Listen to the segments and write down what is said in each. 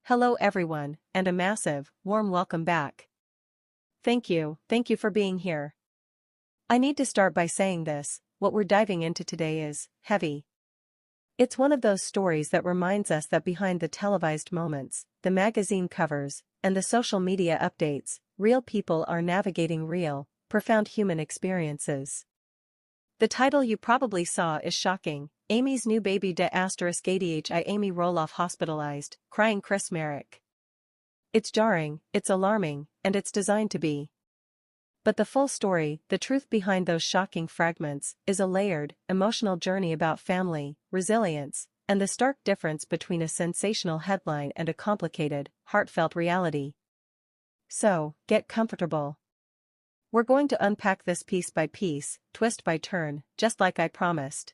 Hello everyone, and a massive, warm welcome back. Thank you for being here. I need to start by saying this, what we're diving into today is heavy. It's one of those stories that reminds us that behind the televised moments, the magazine covers, and the social media updates, real people are navigating real, profound human experiences. The title you probably saw is shocking: Amy's new baby ADHI, Amy Roloff hospitalized, crying Chris Marek. It's jarring, it's alarming, and it's designed to be. But the full story, the truth behind those shocking fragments, is a layered, emotional journey about family, resilience, and the stark difference between a sensational headline and a complicated, heartfelt reality. So, get comfortable. We're going to unpack this piece by piece, twist by turn, just like I promised.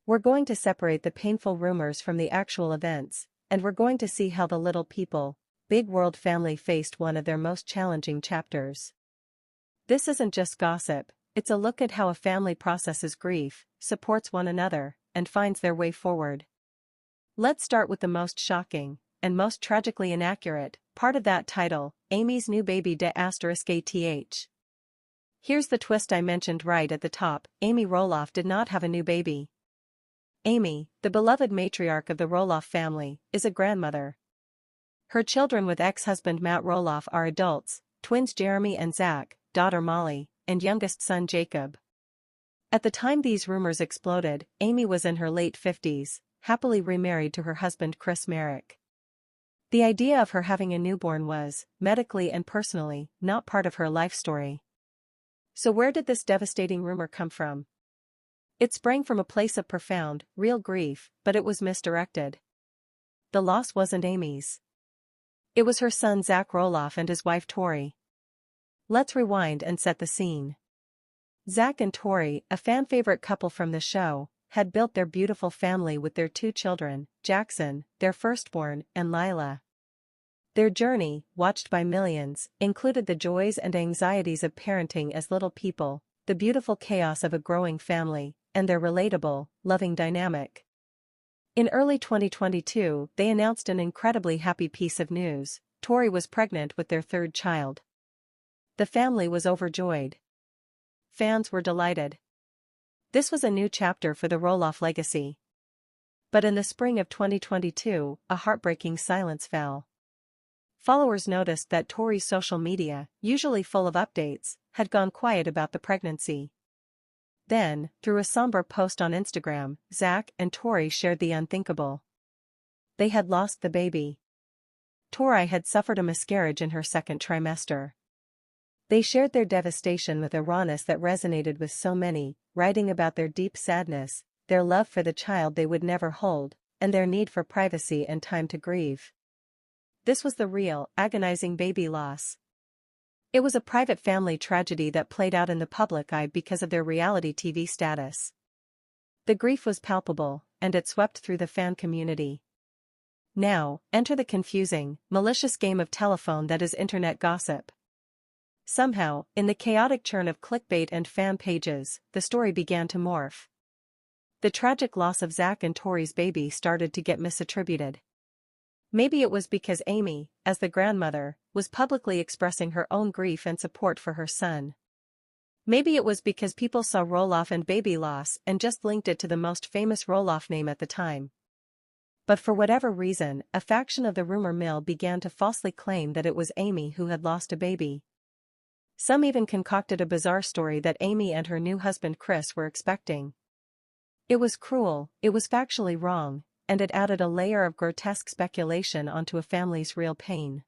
We're going to separate the painful rumors from the actual events, and we're going to see how the little people, big world family faced one of their most challenging chapters. This isn't just gossip, it's a look at how a family processes grief, supports one another, and finds their way forward. Let's start with the most shocking, and most tragically inaccurate, part of that title, Amy's new baby ADH. Here's the twist I mentioned right at the top: Amy Roloff did not have a new baby. Amy, the beloved matriarch of the Roloff family, is a grandmother. Her children with ex-husband Matt Roloff are adults, twins Jeremy and Zach, daughter Molly, and youngest son Jacob. At the time these rumors exploded, Amy was in her late 50s, happily remarried to her husband Chris Marek. The idea of her having a newborn was, medically and personally, not part of her life story. So where did this devastating rumor come from? It sprang from a place of profound, real grief, but it was misdirected. The loss wasn't Amy's. It was her son Zach Roloff and his wife Tori. Let's rewind and set the scene. Zach and Tori, a fan-favorite couple from the show, had built their beautiful family with their two children, Jackson, their firstborn, and Lila. Their journey, watched by millions, included the joys and anxieties of parenting as little people, the beautiful chaos of a growing family, and their relatable, loving dynamic. In early 2022, they announced an incredibly happy piece of news: Tori was pregnant with their third child. The family was overjoyed. Fans were delighted. This was a new chapter for the Roloff legacy. But in the spring of 2022, a heartbreaking silence fell. Followers noticed that Tori's social media, usually full of updates, had gone quiet about the pregnancy. Then, through a somber post on Instagram, Zach and Tori shared the unthinkable. They had lost the baby. Tori had suffered a miscarriage in her second trimester. They shared their devastation with a rawness that resonated with so many, writing about their deep sadness, their love for the child they would never hold, and their need for privacy and time to grieve. This was the real, agonizing baby loss. It was a private family tragedy that played out in the public eye because of their reality TV status. The grief was palpable, and it swept through the fan community. Now, enter the confusing, malicious game of telephone that is internet gossip. Somehow, in the chaotic churn of clickbait and fan pages, the story began to morph. The tragic loss of Zach and Tori's baby started to get misattributed. Maybe it was because Amy, as the grandmother, was publicly expressing her own grief and support for her son. Maybe it was because people saw Roloff and baby loss and just linked it to the most famous Roloff name at the time. But for whatever reason, a faction of the rumor mill began to falsely claim that it was Amy who had lost a baby. Some even concocted a bizarre story that Amy and her new husband Chris were expecting. It was cruel, it was factually wrong, and it added a layer of grotesque speculation onto a family's real pain.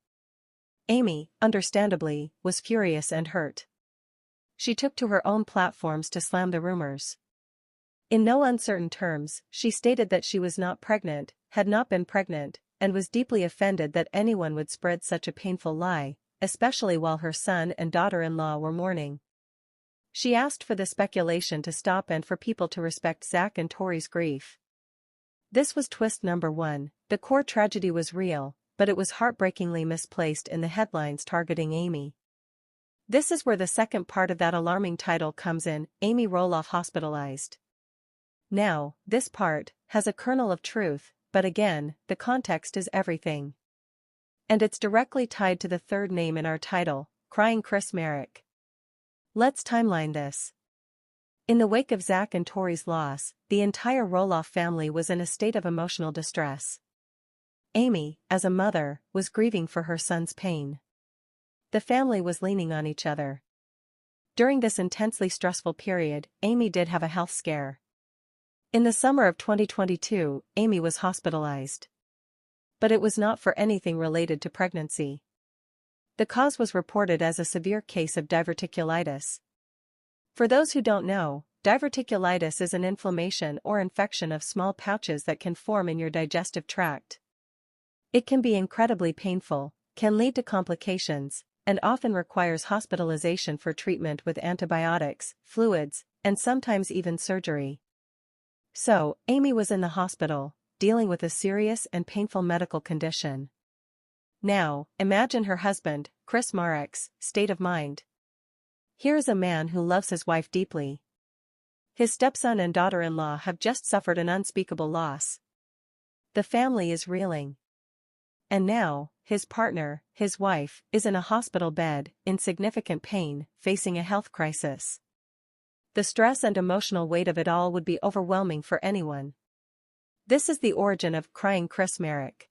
Amy, understandably, was furious and hurt. She took to her own platforms to slam the rumors. In no uncertain terms, she stated that she was not pregnant, had not been pregnant, and was deeply offended that anyone would spread such a painful lie, especially while her son and daughter-in-law were mourning. She asked for the speculation to stop and for people to respect Zach and Tori's grief. This was twist number one: the core tragedy was real, but it was heartbreakingly misplaced in the headlines targeting Amy. This is where the second part of that alarming title comes in: Amy Roloff hospitalized. Now, this part has a kernel of truth, but again, the context is everything. And it's directly tied to the third name in our title, Crying Chris Marek. Let's timeline this. In the wake of Zach and Tori's loss, the entire Roloff family was in a state of emotional distress. Amy, as a mother, was grieving for her son's pain. The family was leaning on each other. During this intensely stressful period, Amy did have a health scare. In the summer of 2022, Amy was hospitalized. But it was not for anything related to pregnancy. The cause was reported as a severe case of diverticulitis. For those who don't know, diverticulitis is an inflammation or infection of small pouches that can form in your digestive tract. It can be incredibly painful, can lead to complications, and often requires hospitalization for treatment with antibiotics, fluids, and sometimes even surgery. So, Amy was in the hospital, dealing with a serious and painful medical condition. Now, imagine her husband, Chris Marek's, state of mind. Here is a man who loves his wife deeply. His stepson and daughter-in-law have just suffered an unspeakable loss. The family is reeling. And now, his partner, his wife, is in a hospital bed, in significant pain, facing a health crisis. The stress and emotional weight of it all would be overwhelming for anyone. This is the origin of Crying Chris Marek.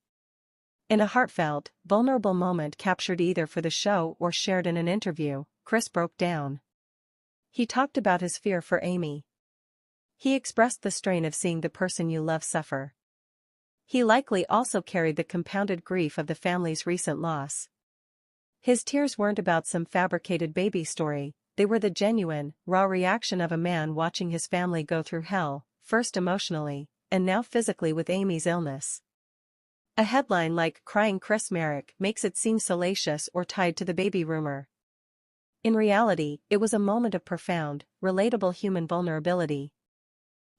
In a heartfelt, vulnerable moment captured either for the show or shared in an interview, Chris broke down. He talked about his fear for Amy. He expressed the strain of seeing the person you love suffer. He likely also carried the compounded grief of the family's recent loss. His tears weren't about some fabricated baby story, they were the genuine, raw reaction of a man watching his family go through hell, first emotionally, and now physically with Amy's illness. A headline like Crying Chris Marek makes it seem salacious or tied to the baby rumor. In reality, it was a moment of profound, relatable human vulnerability.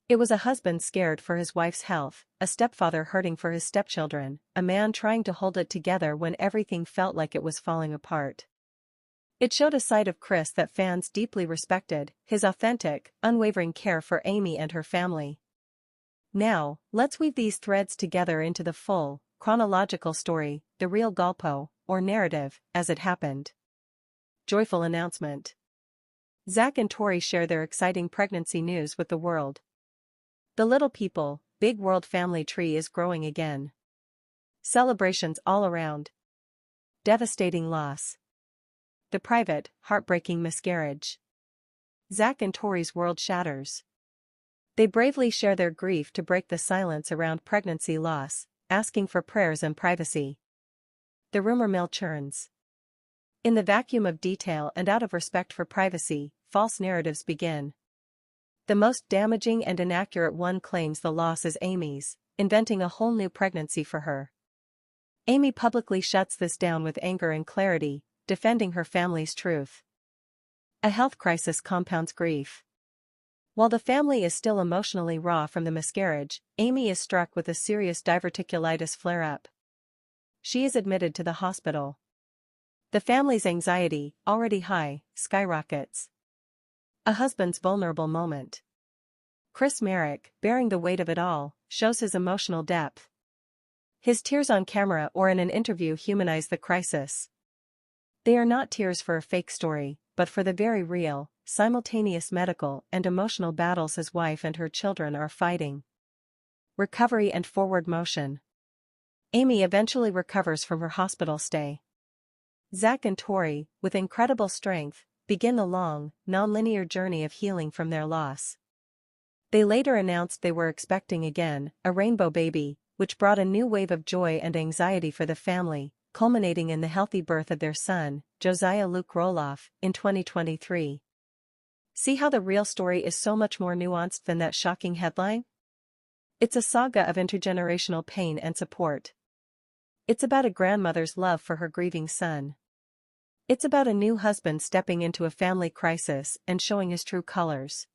It was a husband scared for his wife's health, a stepfather hurting for his stepchildren, a man trying to hold it together when everything felt like it was falling apart. It showed a side of Chris that fans deeply respected, his authentic, unwavering care for Amy and her family. Now, let's weave these threads together into the full, chronological story, the real Galpo, or narrative, as it happened. Joyful announcement. Zach and Tori share their exciting pregnancy news with the world. The little people, big world family tree is growing again. Celebrations all around. Devastating loss. The private, heartbreaking miscarriage. Zach and Tori's world shatters. They bravely share their grief to break the silence around pregnancy loss, asking for prayers and privacy. The rumor mill churns. In the vacuum of detail and out of respect for privacy, false narratives begin. The most damaging and inaccurate one claims the loss is Amy's, inventing a whole new pregnancy for her. Amy publicly shuts this down with anger and clarity, defending her family's truth. A health crisis compounds grief. While the family is still emotionally raw from the miscarriage, Amy is struck with a serious diverticulitis flare-up. She is admitted to the hospital. The family's anxiety, already high, skyrockets. A husband's vulnerable moment. Chris Marek, bearing the weight of it all, shows his emotional depth. His tears on camera or in an interview humanize the crisis. They are not tears for a fake story, but for the very real, simultaneous medical and emotional battles his wife and her children are fighting. Recovery and forward motion. Amy eventually recovers from her hospital stay. Zach and Tori, with incredible strength, begin the long, non-linear journey of healing from their loss. They later announced they were expecting again, a rainbow baby, which brought a new wave of joy and anxiety for the family, culminating in the healthy birth of their son, Josiah Luke Roloff, in 2023. See how the real story is so much more nuanced than that shocking headline? It's a saga of intergenerational pain and support. It's about a grandmother's love for her grieving son. It's about a new husband stepping into a family crisis and showing his true colors.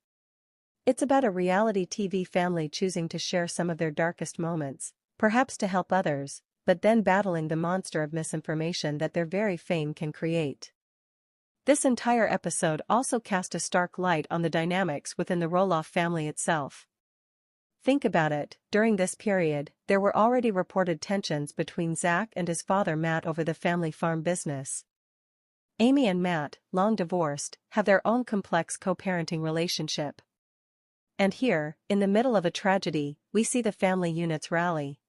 It's about a reality TV family choosing to share some of their darkest moments, perhaps to help others, but then battling the monster of misinformation that their very fame can create. This entire episode also cast a stark light on the dynamics within the Roloff family itself. Think about it, during this period, there were already reported tensions between Zach and his father Matt over the family farm business. Amy and Matt, long divorced, have their own complex co-parenting relationship. And here, in the middle of a tragedy, we see the family units rally.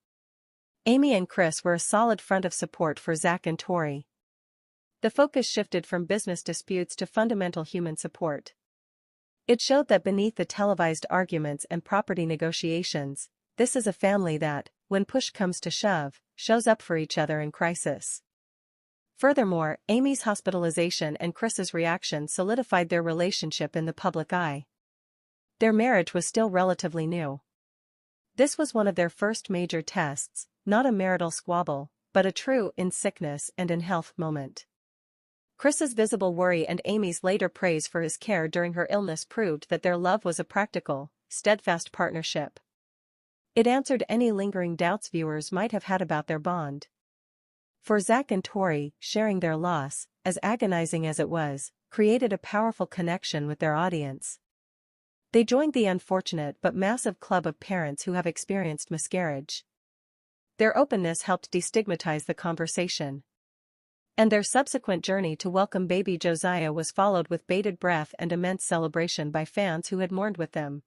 Amy and Chris were a solid front of support for Zach and Tori. The focus shifted from business disputes to fundamental human support. It showed that beneath the televised arguments and property negotiations, this is a family that, when push comes to shove, shows up for each other in crisis. Furthermore, Amy's hospitalization and Chris's reaction solidified their relationship in the public eye. Their marriage was still relatively new. This was one of their first major tests, not a marital squabble, but a true in sickness and in health moment. Chris's visible worry and Amy's later praise for his care during her illness proved that their love was a practical, steadfast partnership. It answered any lingering doubts viewers might have had about their bond. For Zach and Tori, sharing their loss, as agonizing as it was, created a powerful connection with their audience. They joined the unfortunate but massive club of parents who have experienced miscarriage. Their openness helped destigmatize the conversation. And their subsequent journey to welcome baby Josiah was followed with bated breath and immense celebration by fans who had mourned with them.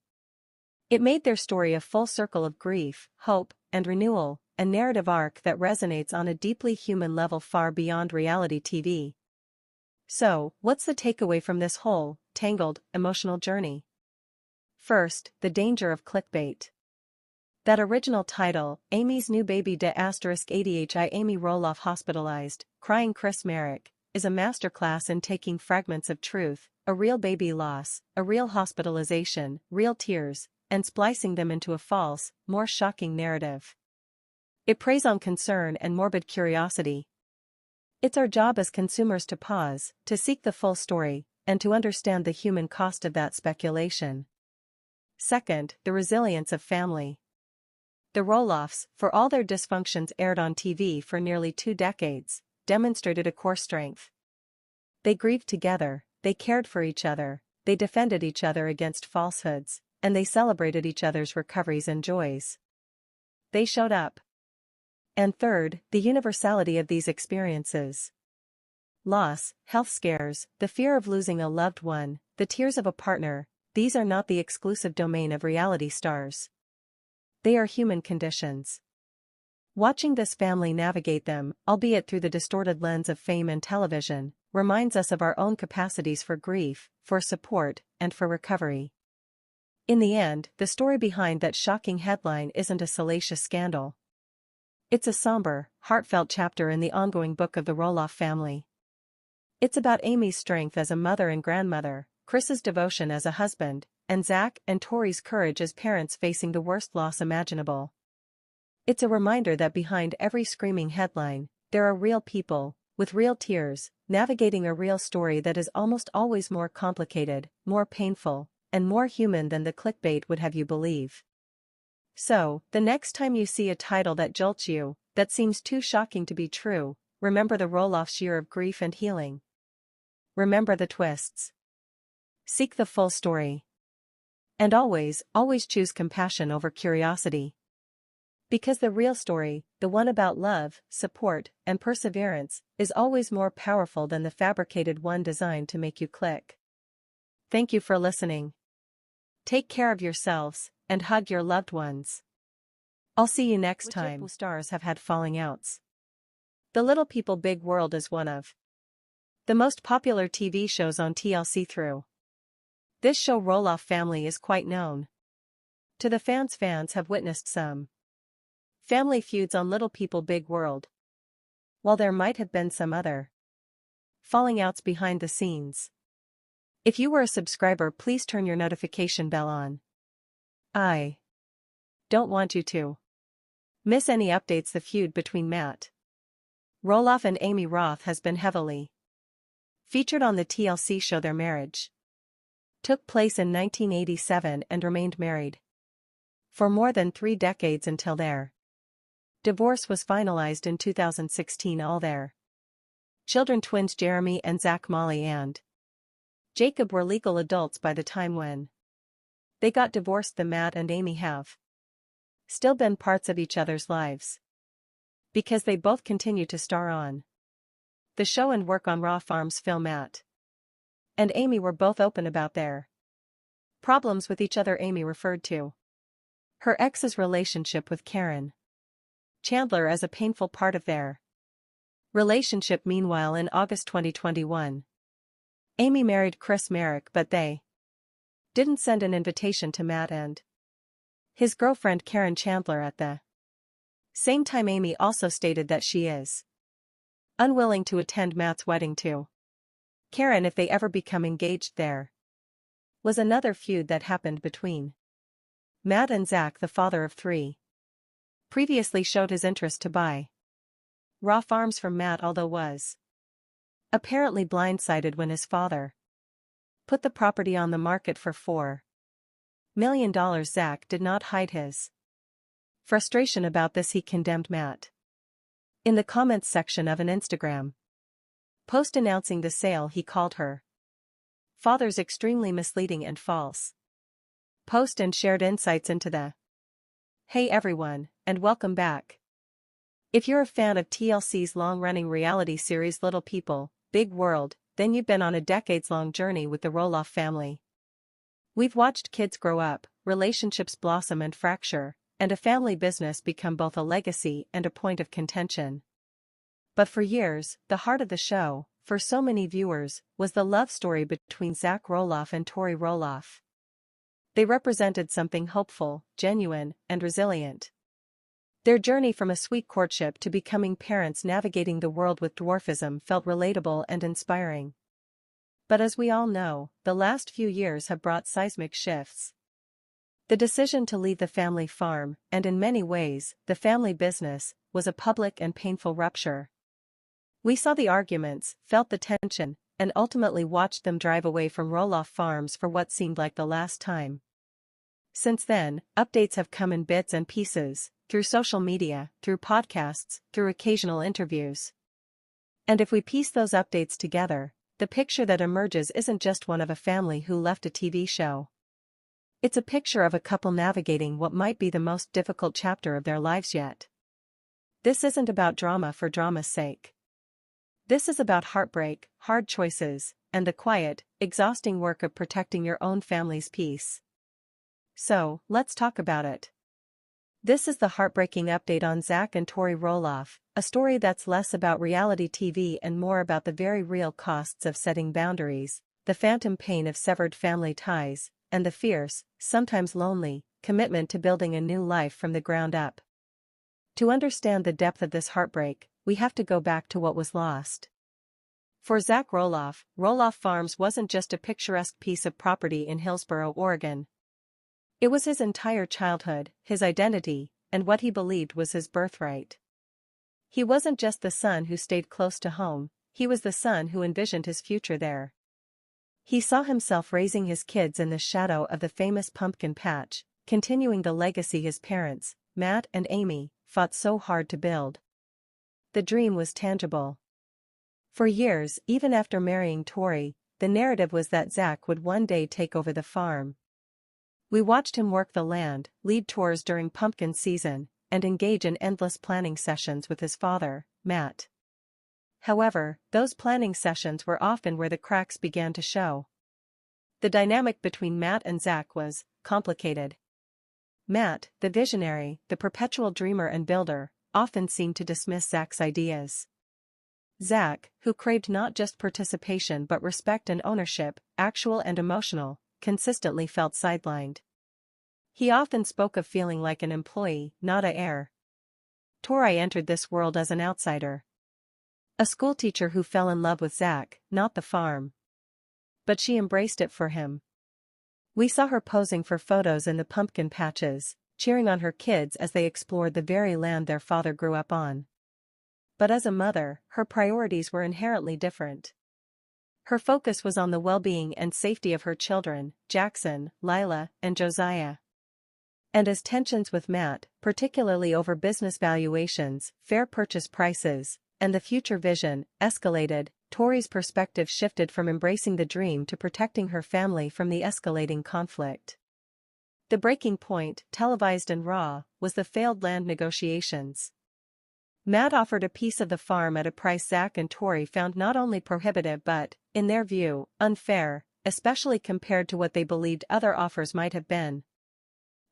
It made their story a full circle of grief, hope, and renewal, a narrative arc that resonates on a deeply human level far beyond reality TV. So, what's the takeaway from this whole, tangled, emotional journey? First, the danger of clickbait. That original title, Amy's New Baby *ADHI Amy Roloff Hospitalized, Crying Chris Marek, is a masterclass in taking fragments of truth, a real baby loss, a real hospitalization, real tears, and splicing them into a false, more shocking narrative. It preys on concern and morbid curiosity. It's our job as consumers to pause, to seek the full story, and to understand the human cost of that speculation. Second, the resilience of family. The Roloffs, for all their dysfunctions aired on TV for nearly 2 decades, demonstrated a core strength. They grieved together, they cared for each other, they defended each other against falsehoods, and they celebrated each other's recoveries and joys. They showed up. And third, the universality of these experiences. Loss, health scares, the fear of losing a loved one, the tears of a partner, these are not the exclusive domain of reality stars. They are human conditions. Watching this family navigate them, albeit through the distorted lens of fame and television, reminds us of our own capacities for grief, for support, and for recovery. In the end, the story behind that shocking headline isn't a salacious scandal. It's a somber, heartfelt chapter in the ongoing book of the Roloff family. It's about Amy's strength as a mother and grandmother, Chris's devotion as a husband, and Zach and Tori's courage as parents facing the worst loss imaginable. It's a reminder that behind every screaming headline, there are real people, with real tears, navigating a real story that is almost always more complicated, more painful, and more human than the clickbait would have you believe. So, the next time you see a title that jolts you, that seems too shocking to be true, remember the Roloff's year of grief and healing. Remember the twists. Seek the full story. And always, always choose compassion over curiosity. Because the real story, the one about love, support, and perseverance, is always more powerful than the fabricated one designed to make you click. Thank you for listening. Take care of yourselves, and hug your loved ones. I'll see you next time. Which stars have had falling outs? The Little People Big World is one of the most popular TV shows on TLC through. This show Roloff family is quite known. To the fans have witnessed some family feuds on Little People Big World. While there might have been some other falling outs behind the scenes. If you were a subscriber, please turn your notification bell on. I don't want you to miss any updates. The feud between Matt Roloff and Amy Roth has been heavily featured on the TLC show. Their marriage took place in 1987 and remained married for more than 3 decades until their divorce was finalized in 2016. All their children, twins Jeremy and Zach, Molly and Jacob, were legal adults by the time when they got divorced. The Matt and Amy have still been parts of each other's lives. Because they both continue to star on the show and work on Raw Farms' film. Matt and Amy were both open about their problems with each other. Amy referred to her ex's relationship with Karen Chandler as a painful part of their relationship. Meanwhile, in August 2021, Amy married Marek, but they didn't send an invitation to Matt and his girlfriend Karen Chandler at the same time. Amy also stated that she is unwilling to attend Matt's wedding to Karen if they ever become engaged. There was another feud that happened between Matt and Zach, the father of three, previously showed his interest to buy Raw Farms from Matt, although was apparently blindsided when his father put the property on the market for $4 million. Zach did not hide his frustration about this. He condemned Matt in the comments section of an Instagram post announcing the sale. He called her father's extremely misleading and false post and shared insights into the "Hey everyone, and welcome back. If you're a fan of TLC's long-running reality series Little People, Big World, then you've been on a decades-long journey with the Roloff family. We've watched kids grow up, relationships blossom and fracture, and a family business become both a legacy and a point of contention. But for years, the heart of the show, for so many viewers, was the love story between Zach Roloff and Tori Roloff. They represented something hopeful, genuine, and resilient. Their journey from a sweet courtship to becoming parents navigating the world with dwarfism felt relatable and inspiring. But as we all know, the last few years have brought seismic shifts. The decision to leave the family farm, and in many ways, the family business, was a public and painful rupture. We saw the arguments, felt the tension, and ultimately watched them drive away from Roloff Farms for what seemed like the last time. Since then, updates have come in bits and pieces, through social media, through podcasts, through occasional interviews. And if we piece those updates together, the picture that emerges isn't just one of a family who left a TV show. It's a picture of a couple navigating what might be the most difficult chapter of their lives yet. This isn't about drama for drama's sake. This is about heartbreak, hard choices, and the quiet, exhausting work of protecting your own family's peace. So, let's talk about it. This is the heartbreaking update on Zach and Tori Roloff, a story that's less about reality TV and more about the very real costs of setting boundaries, the phantom pain of severed family ties, and the fierce, sometimes lonely, commitment to building a new life from the ground up. To understand the depth of this heartbreak, we have to go back to what was lost. For Zach Roloff, Roloff Farms wasn't just a picturesque piece of property in Hillsboro, Oregon. It was his entire childhood, his identity, and what he believed was his birthright. He wasn't just the son who stayed close to home, he was the son who envisioned his future there. He saw himself raising his kids in the shadow of the famous pumpkin patch, continuing the legacy his parents, Matt and Amy, fought so hard to build. The dream was tangible. For years, even after marrying Tori, the narrative was that Zach would one day take over the farm. We watched him work the land, lead tours during pumpkin season, and engage in endless planning sessions with his father, Matt. However, those planning sessions were often where the cracks began to show. The dynamic between Matt and Zach was complicated. Matt, the visionary, the perpetual dreamer and builder, often seemed to dismiss Zach's ideas. Zach, who craved not just participation but respect and ownership, actual and emotional, consistently felt sidelined. He often spoke of feeling like an employee, not an heir. Tori entered this world as an outsider. A schoolteacher who fell in love with Zach, not the farm. But she embraced it for him. We saw her posing for photos in the pumpkin patches, cheering on her kids as they explored the very land their father grew up on. But as a mother, her priorities were inherently different. Her focus was on the well-being and safety of her children, Jackson, Lila, and Josiah. And as tensions with Matt, particularly over business valuations, fair purchase prices, and the future vision, escalated, Tori's perspective shifted from embracing the dream to protecting her family from the escalating conflict. The breaking point, televised and raw, was the failed land negotiations. Matt offered a piece of the farm at a price Zach and Tori found not only prohibitive but, in their view, unfair, especially compared to what they believed other offers might have been.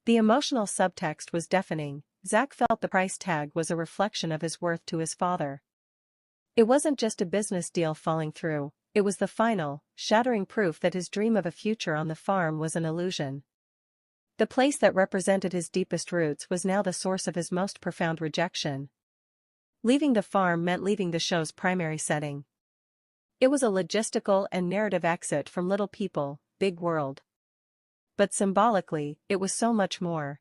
The emotional subtext was deafening. Zach felt the price tag was a reflection of his worth to his father. It wasn't just a business deal falling through, it was the final, shattering proof that his dream of a future on the farm was an illusion. The place that represented his deepest roots was now the source of his most profound rejection. Leaving the farm meant leaving the show's primary setting. It was a logistical and narrative exit from Little People, Big World. But symbolically, it was so much more.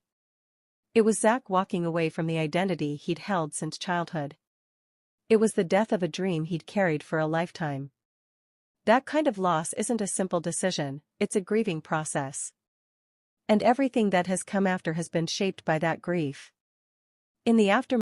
It was Zach walking away from the identity he'd held since childhood. It was the death of a dream he'd carried for a lifetime. That kind of loss isn't a simple decision, it's a grieving process. And everything that has come after has been shaped by that grief. In the aftermath